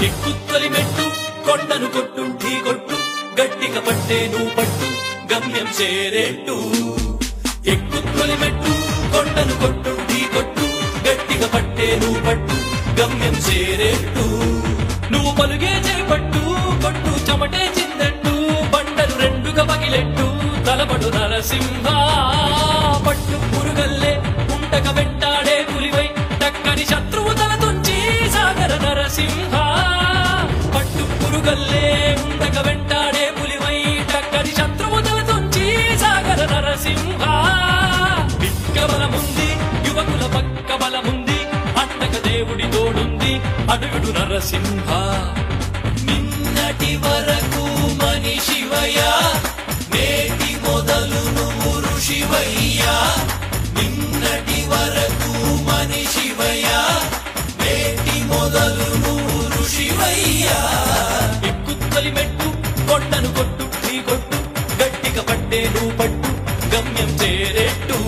ఎక్కుత్తొలి మెట్టు కొండను కొట్టు ఢీ కొట్టు గట్టిగా పట్టే నువ్వు పట్టు గమ్యం చేరేట్టు ఎక్కుత్తొలి మెట్టు కొండను కొట్టు ఢీ కొట్టు గట్టిగా పట్టే నువ్వు పట్టు గమ్యం చేరేట్టు నువ్వు పలుగే చేపట్టు కొట్టు చెమటే చిందట్టు బండలు రెండుగా పగిలెట్టు తలపడు నరసింహ పట్టు పురుగల్లే ఉంటక వెంటాడే పులివై టక్కని శత్రువు తల తుంచి సాగర నరసింహ పట్టు పురుగల్లే ఉంటక వెంటాడే పులివై టక్కని శత్రువు తల తుంచి సాగర నరసింహ పిక్క బలముంది యువకుల పక్క బలముంది అండక దేవుడి తోడుంది అడుగుడు నరసింహ నిన్నటి వరకు మనిషివయ్యా నేటి మొదలు నువ్వు ఋషివయ్యా నిన్నటి వరకు మనిషివయ్యా నేటి మొదలు నువ్వు ఋషివయ్యా ఎక్కుత్తొలి మెట్టు కొండను కొట్టు ఢీ కొట్టు గట్టిగా పట్టే నువ్వు పట్టు గమ్యం చేరేట్టు